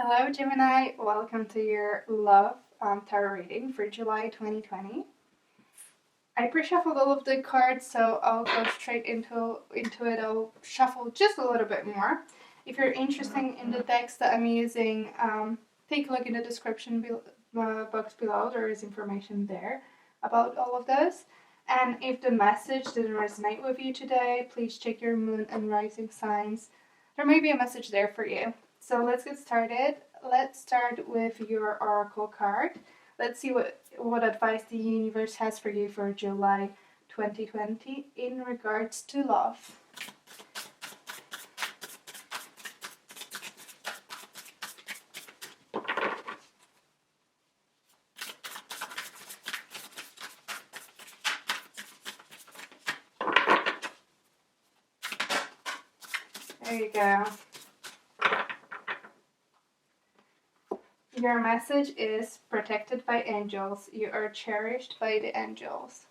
Hello Gemini, welcome to your love tarot reading for July 2020. I pre-shuffled all of the cards, so I'll go straight into it. I'll shuffle just a little bit more. If you're interested in the decks that I'm using, take a look in the description box below. There is information there about all of this. And if the message didn't resonate with you today, please check your moon and rising signs. There may be a message there for you. So let's get started. Let's start with your oracle card. Let's see what advice the universe has for you for July 2020 in regards to love. There you go. Your message is protected by angels. You are cherished by the angels.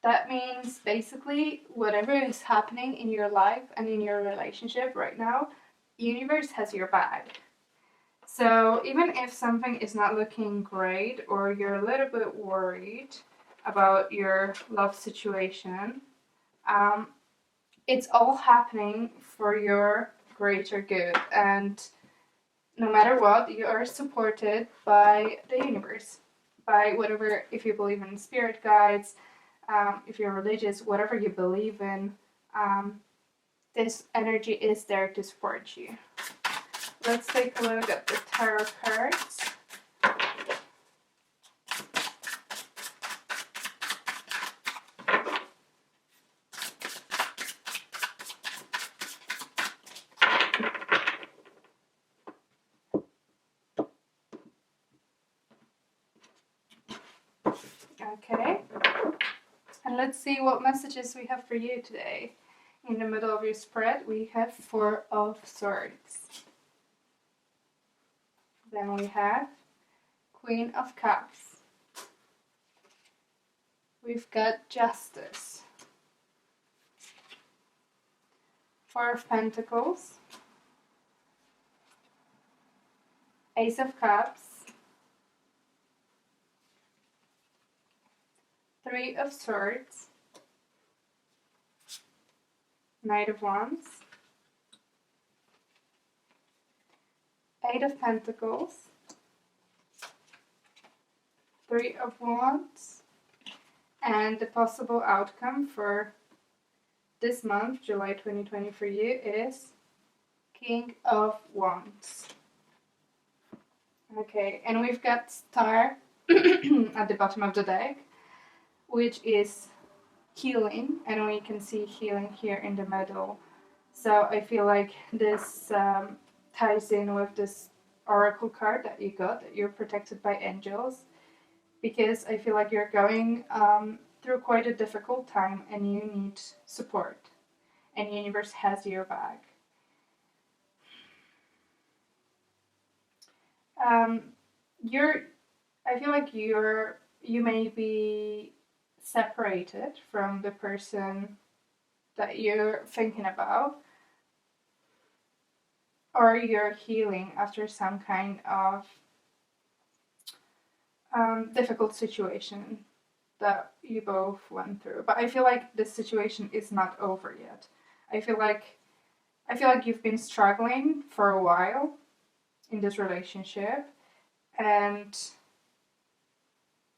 That means basically whatever is happening in your life and in your relationship right now, universe has your back. So even if something is not looking great or you're a little bit worried about your love situation, it's all happening for your greater good, and no matter what, you are supported by the universe, by whatever, if you believe in spirit guides, if you're religious, whatever you believe in, this energy is there to support you. Let's take a look at the tarot cards. Okay, and let's see what messages we have for you today. In the middle of your spread, we have Four of Swords. Then we have Queen of Cups. We've got Justice. Four of Pentacles. Ace of Cups. Three of Swords. Knight of Wands. Eight of Pentacles. Three of Wands. And the possible outcome for this month, July 2020 for you, is King of Wands. Okay, and we've got Star at the bottom of the deck, which is healing, and we can see healing here in the middle. So I feel like this ties in with this oracle card that you got, that you're protected by angels, because I feel like you're going through quite a difficult time and you need support, and the universe has your back. I feel like you may be separated from the person that you're thinking about, or you're healing after some kind of difficult situation that you both went through. But I feel like this situation is not over yet. I feel like you've been struggling for a while in this relationship, and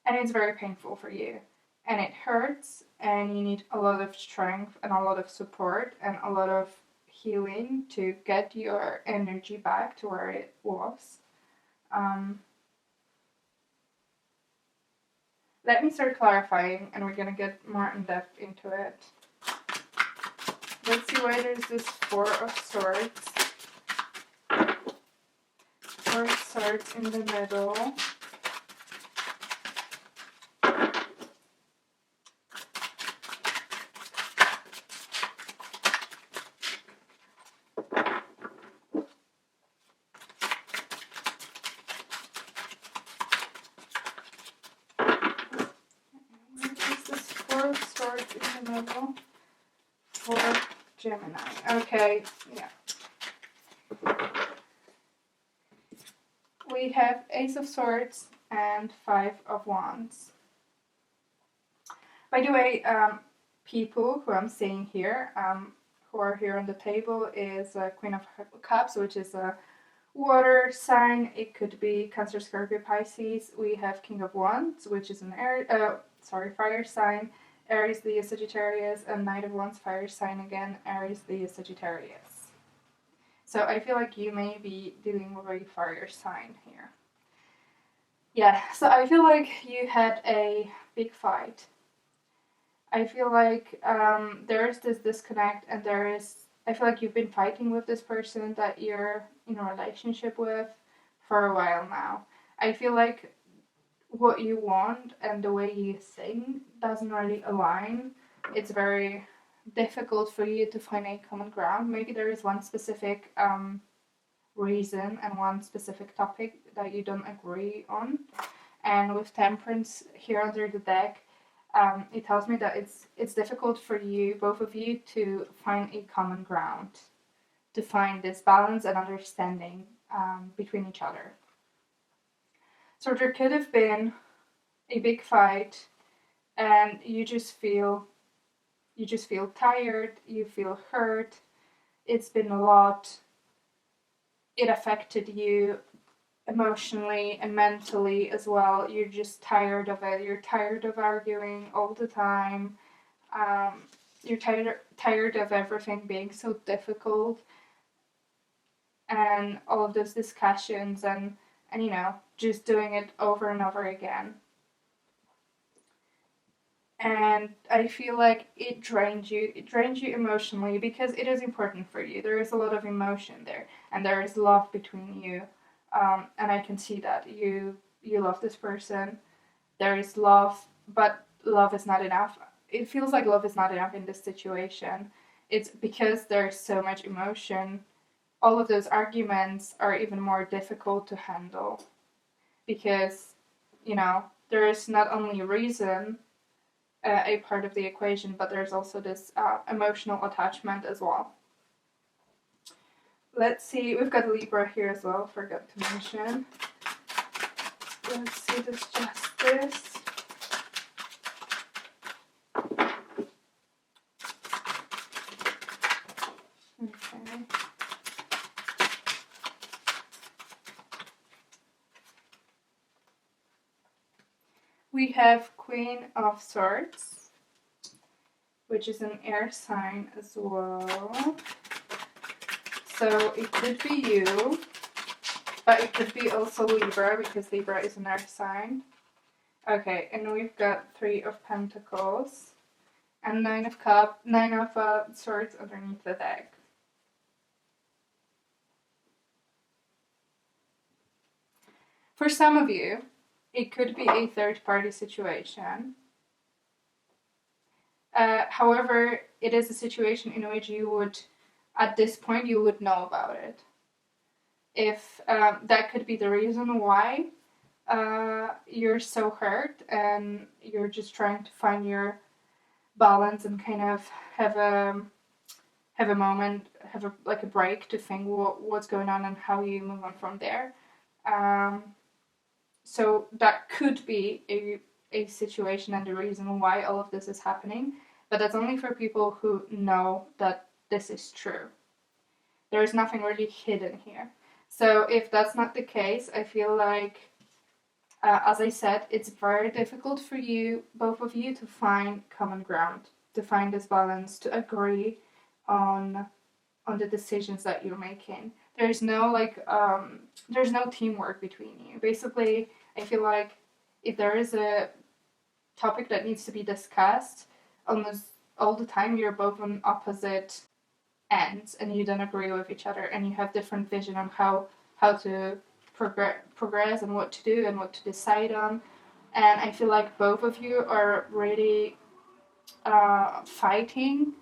it's very painful for you, and it hurts, and you need a lot of strength and a lot of support and a lot of healing to get your energy back to where it was. Let me start clarifying, and we're gonna get more in depth into it. Let's see why there's this Four of Swords. Four of Swords in the middle. In the middle for Gemini. Okay, yeah. we have Ace of Swords and Five of Wands. By the way, people who I'm seeing here, who are here on the table, is Queen of Cups, which is a water sign. It could be Cancer, Scorpio, Pisces. We have King of Wands, which is an fire sign. Aries, Leo, Sagittarius, and Knight of Wands, fire sign again. Aries, Leo, Sagittarius. So I feel like you may be dealing with a fire sign here. Yeah, so I feel like you had a big fight. I feel like there is this disconnect, and I feel like you've been fighting with this person that you're in a relationship with for a while now. I feel like what you want and the way you think doesn't really align. It's very difficult for you to find a common ground. Maybe there is one specific reason and one specific topic that you don't agree on. And with Temperance here under the deck, it tells me that it's difficult for you, both of you, to find a common ground, to find this balance and understanding between each other. So there could have been a big fight, and you just feel tired, you feel hurt. It's been a lot. It affected you emotionally and mentally as well. You're just tired of it. You're tired of arguing all the time. You're tired of everything being so difficult, and all of those discussions and just doing it over and over again. And I feel like it drained you emotionally, because it is important for you. There is a lot of emotion there, and there is love between you. And I can see that you love this person. There is love, but love is not enough. It feels like love is not enough in this situation. It's because there's so much emotion. All of those arguments are even more difficult to handle, because there is not only reason a part of the equation, but there's also this emotional attachment as well. Let's see, we've got Libra here as well, forgot to mention. Let's see this Justice. Okay. We have Queen of Swords, which is an air sign as well. So it could be you, but it could be also Libra, because Libra is an air sign. Okay, and we've got Three of Pentacles and Nine of Swords underneath the deck. For some of you, it could be a third-party situation. However, it is a situation in which you would, at this point, you would know about it. If that could be the reason why you're so hurt, and you're just trying to find your balance and kind of have a moment, have a break to think what's going on and how you move on from there. So that could be a situation and the reason why all of this is happening, but that's only for people who know that this is true. There is nothing really hidden here. So if that's not the case, I feel like, as I said, it's very difficult for you, both of you, to find common ground, to find this balance, to agree on the decisions that you're making. There's no teamwork between you. Basically, I feel like if there is a topic that needs to be discussed, almost all the time you're both on opposite ends and you don't agree with each other, and you have different vision on how to progress and what to do and what to decide on. And I feel like both of you are really fighting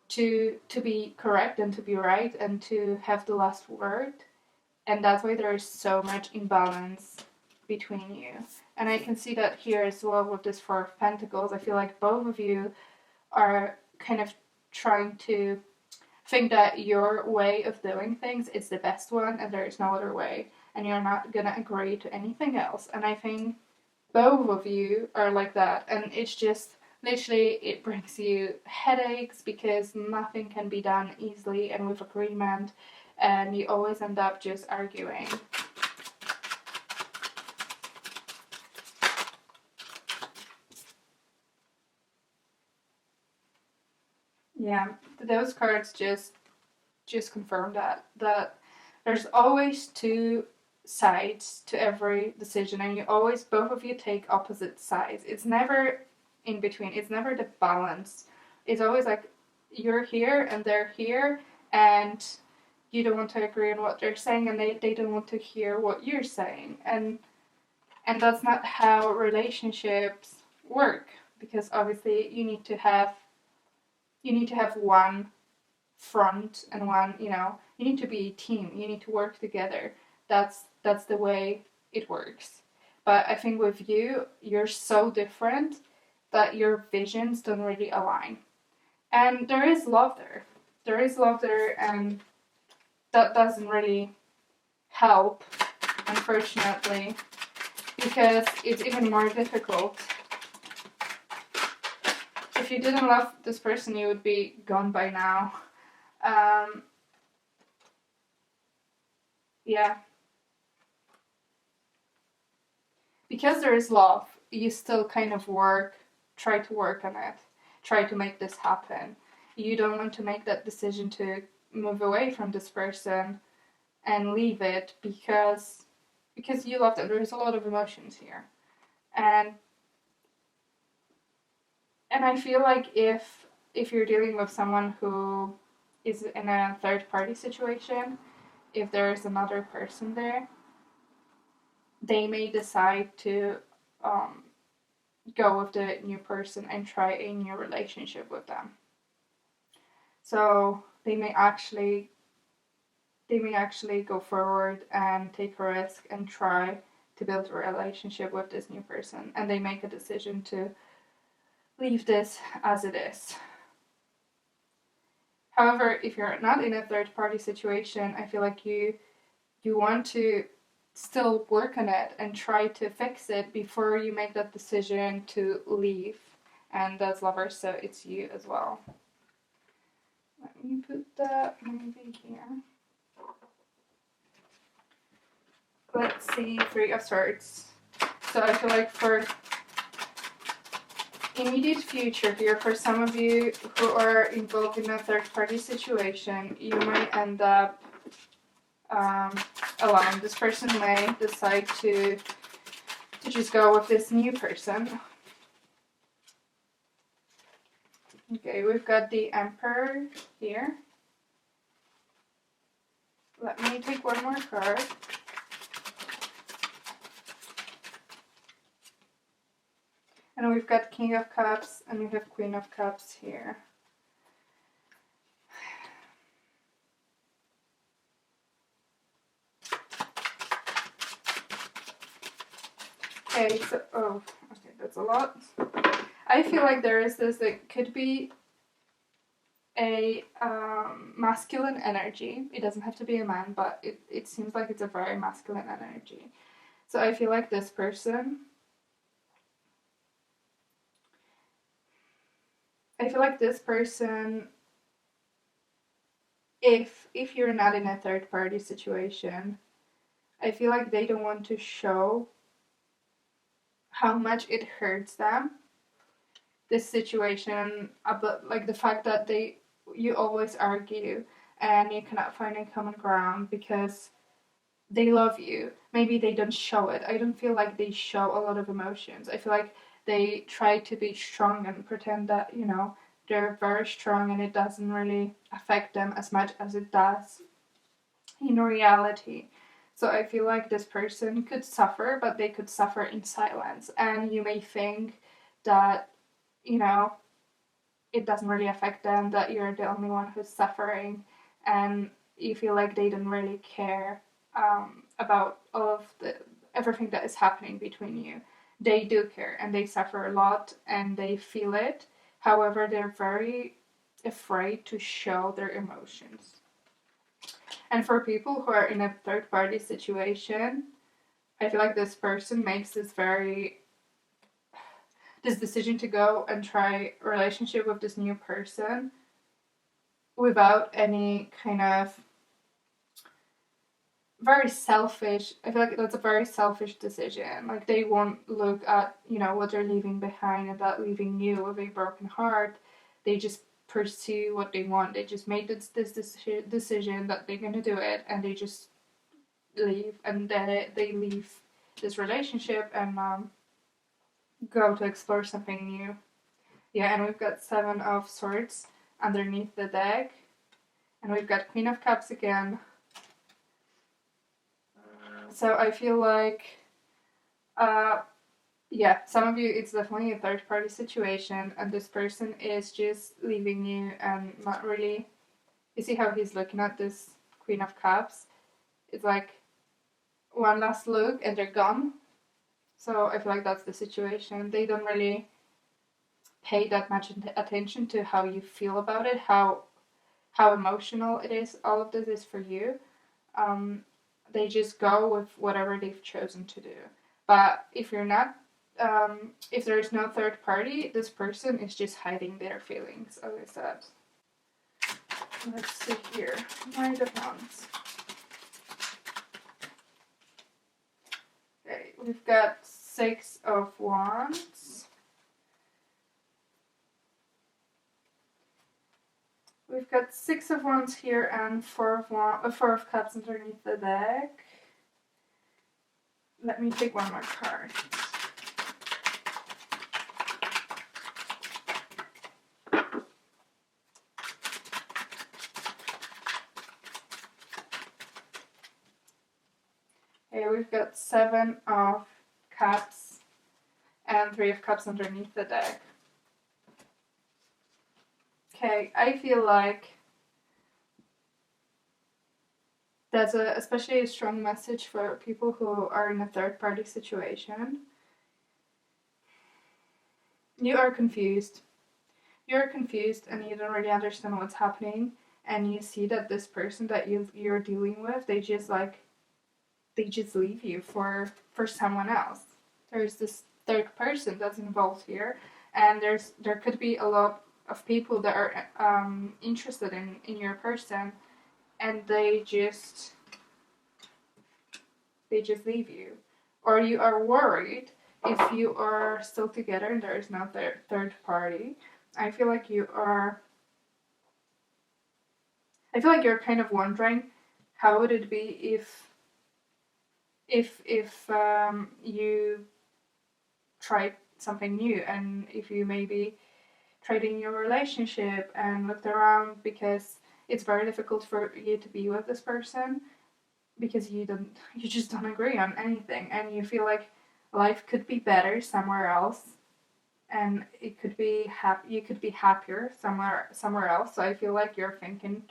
to be correct and to be right and to have the last word, and that's why there is so much imbalance between you. And I can see that here as well with this Four of Pentacles. I feel like both of you are kind of trying to think that your way of doing things is the best one and there is no other way. and you're not gonna agree to anything else. And I think both of you are like that, and it's just literally it brings you headaches because nothing can be done easily and with agreement, and you always end up just arguing. Yeah, those cards just confirm that there's always two sides to every decision, and you always, both of you, take opposite sides. It's never in between. It's never the balance. It's always like you're here and they're here, and you don't want to agree on what they're saying, and they don't want to hear what you're saying, and that's not how relationships work, because obviously you need to have one front and one, you need to be a team, you need to work together. That's the way it works. But I think with you, you're so different that your visions don't really align. And there is love there, and that doesn't really help, unfortunately, because it's even more difficult. If you didn't love this person, you would be gone by now. Yeah. Because there is love, you still kind of try to work on it, try to make this happen. You don't want to make that decision to move away from this person and leave it because you love them. There's a lot of emotions here. And I feel like if you're dealing with someone who is in a third party situation, if there's another person there, they may decide to go with the new person and try a new relationship with them. So they may actually go forward and take a risk and try to build a relationship with this new person, and they make a decision to leave this as it is. However, if you're not in a third party situation, I feel like you want to still work on it and try to fix it before you make that decision to leave. And that's lovers, so it's you as well. Let me put that maybe here. Let's see, Three of Swords. So I feel like for immediate future here, for some of you who are involved in a third party situation, you might end up alone. This person may decide to just go with this new person. Okay, we've got the Emperor here. Let me take one more card. And we've got King of Cups and we have Queen of Cups here. Okay, so, okay, that's a lot. I feel like there is this, it could be a masculine energy. It doesn't have to be a man, but it seems like it's a very masculine energy. So I feel like this person, if you're not in a third party situation, I feel like they don't want to show how much it hurts them, this situation, about like the fact that you always argue and you cannot find a common ground because they love you. Maybe they don't show it. I don't feel like they show a lot of emotions. I feel like they try to be strong and pretend that, they're very strong and it doesn't really affect them as much as it does in reality. So I feel like this person could suffer, but they could suffer in silence. And you may think that, it doesn't really affect them, that you're the only one who's suffering, and you feel like they don't really care about all of everything that is happening between you. They do care, and they suffer a lot, and they feel it. However, they're very afraid to show their emotions. And for people who are in a third party situation, I feel like this person makes this decision to go and try a relationship with this new person without any kind of very selfish. I feel like that's a very selfish decision. Like, they won't look at, what they're leaving behind and that leaving you with a broken heart. They just pursue what they want. They just made this decision that they're gonna do it, and they just leave, and then they leave this relationship and go to explore something new. Yeah, and we've got 7 of Swords underneath the deck, and we've got Queen of Cups again. So I feel like, some of you, it's definitely a third party situation, and this person is just leaving you and not really. You see how he's looking at this Queen of Cups? It's like one last look and they're gone. So I feel like that's the situation. They don't really pay that much attention to how you feel about it, how emotional it is. All of this is for you. They just go with whatever they've chosen to do. But if you're not, if there is no third party, this person is just hiding their feelings, as I said. Let's see here. Knight of Wands. Okay, we've got 6 of Wands. We've got 6 of Wands here and 4 of Cups underneath the deck. Let me take one more card. Okay, we've got 7 of Cups and 3 of Cups underneath the deck. Okay, I feel like that's especially a strong message for people who are in a third party situation. You are confused. You're confused and you don't really understand what's happening, and you see that this person that you're dealing with, they just leave you for someone else. There's this third person that's involved here, and there could be a lot of people that are interested in your person, and they just leave you. Or you are worried if you are still together and there is no third party. I feel like you're kind of wondering how would it be if you tried something new, and if you maybe tried in your relationship and looked around, because it's very difficult for you to be with this person because you just don't agree on anything, and you feel like life could be better somewhere else, and it could be you could be happier somewhere else. So I feel like you're thinking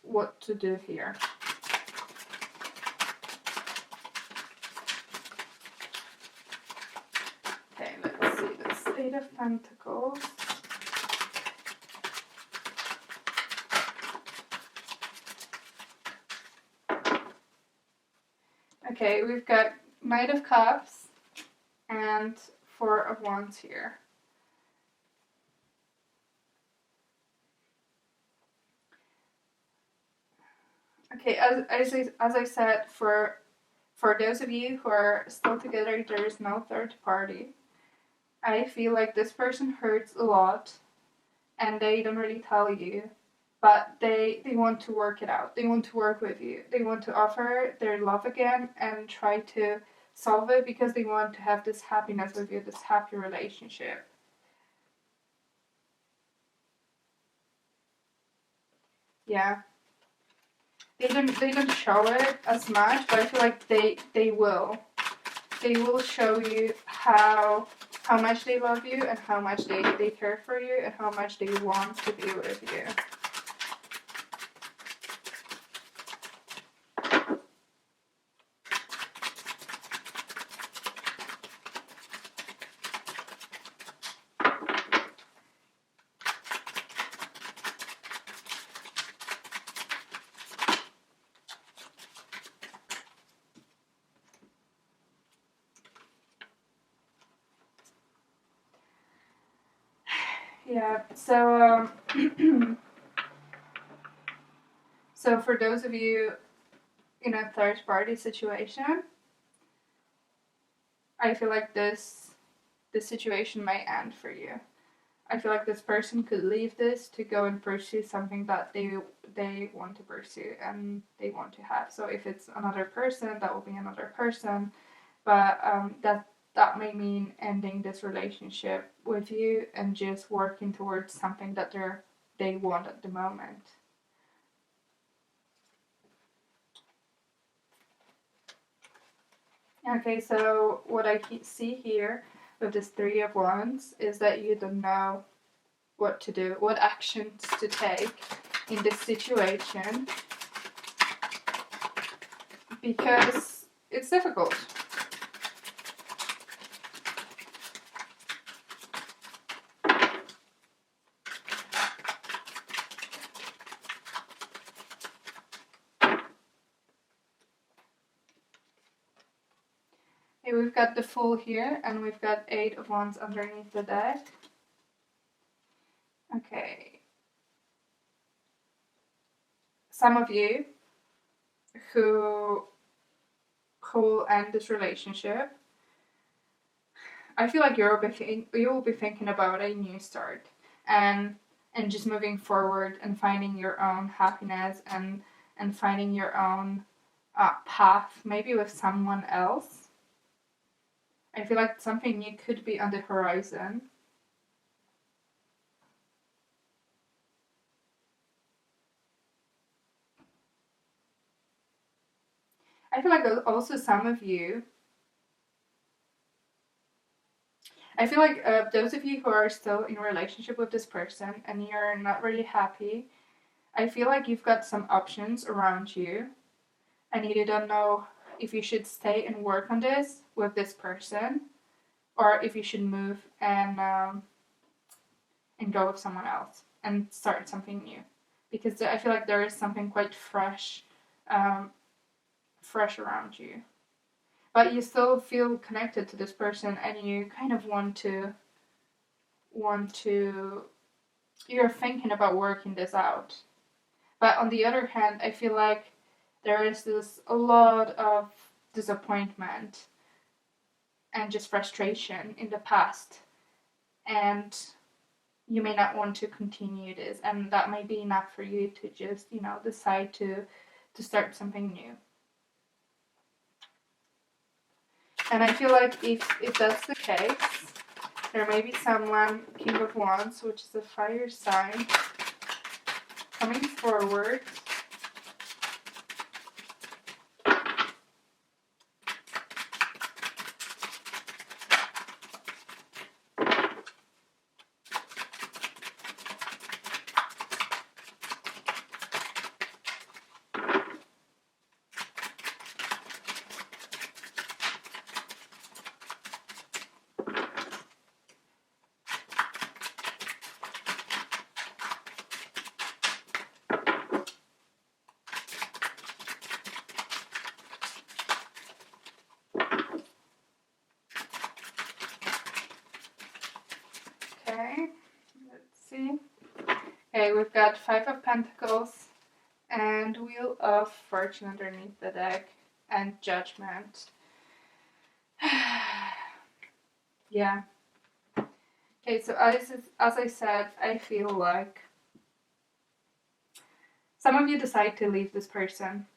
what to do here. Okay, let's see this 8 of Pentacles. Okay, we've got Knight of Cups and 4 of Wands here. Okay, as I said, for those of you who are still together, there is no third party. I feel like this person hurts a lot, and they don't really tell you, but they want to work it out. They want to work with you. They want to offer their love again and try to solve it, because they want to have this happiness with you, this happy relationship. Yeah. They don't show it as much, but I feel like they will. They will show you how much they love you, and how much they care for you, and how much they want to be with you. Yeah, so so for those of you in a third party situation, I feel like this situation may end for you. I feel like this person could leave this to go and pursue something that they want to pursue and they want to have. So if it's another person, that will be another person, but that may mean ending this relationship with you and just working towards something that they want at the moment. Okay, so what I see here with this Three of Wands is that you don't know what to do, what actions to take in this situation, because it's difficult. Okay, we've got the Fool here, and we've got Eight of Wands underneath the deck. Okay. Some of you who will end this relationship, I feel like you will be thinking about a new start and just moving forward and finding your own happiness and finding your own path, maybe with someone else. I feel like something new could be on the horizon. I feel like also some of you, I feel like those of you who are still in a relationship with this person and you're not really happy, I feel like you've got some options around you and you don't know if you should stay and work on this with this person or if you should move and go with someone else and start something new. Because I feel like there is something quite fresh around you. But you still feel connected to this person and you kind of want to you're thinking about working this out. But on the other hand, I feel like there is a lot of disappointment and just frustration in the past, and you may not want to continue this, and that may be enough for you to just decide to start something new. And I feel like if that's the case, there may be someone, King of Wands, which is a fire sign, coming forward. Okay, let's see. Okay, we've got Five of Pentacles and Wheel of Fortune underneath the deck and Judgment. Yeah. Okay, so as I said, I feel like some of you decide to leave this person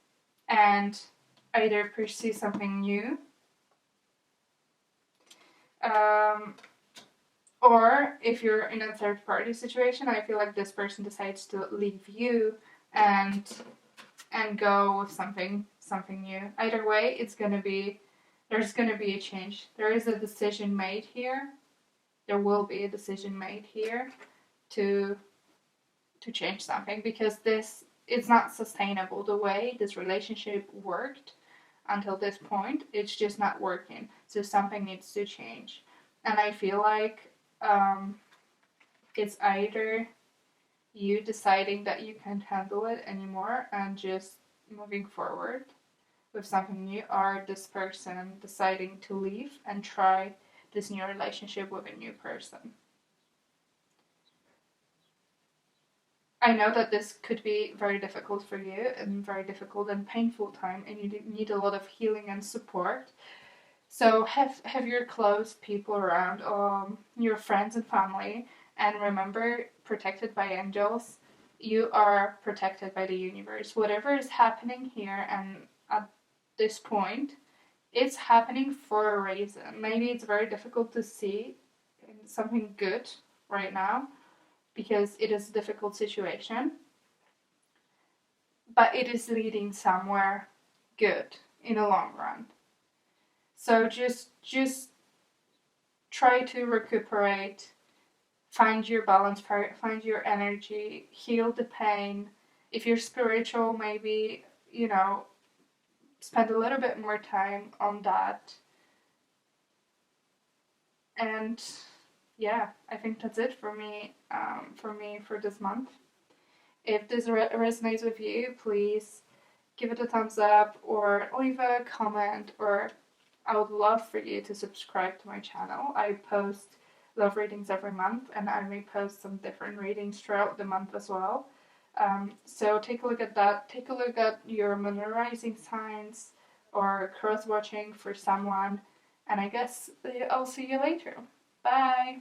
and either pursue something new, or if you're in a third party situation, I feel like this person decides to leave you and go with something new. Either way, there's gonna be a change. There is a decision made here. There will be a decision made here to change something, because this is not sustainable. The way this relationship worked until this point, it's just not working. So something needs to change. And I feel like it's either you deciding that you can't handle it anymore and just moving forward with something new, or this person deciding to leave and try this new relationship with a new person. I know that this could be very difficult for you and very difficult and painful time, and you need a lot of healing and support. So have your close people around, your friends and family, and remember, protected by angels. You are protected by the universe. Whatever is happening here and at this point, it's happening for a reason. Maybe it's very difficult to see something good right now because it is a difficult situation, but it is leading somewhere good in the long run. So just try to recuperate, find your balance, find your energy, heal the pain. If you're spiritual, maybe, spend a little bit more time on that. And yeah, I think that's it for me. For this month. If this resonates with you, please give it a thumbs up or leave a comment, or I would love for you to subscribe to my channel. I post love readings every month, and I may post some different readings throughout the month as well. So take a look at that. Take a look at your moon rising signs or cross watching for someone. And I guess I'll see you later. Bye!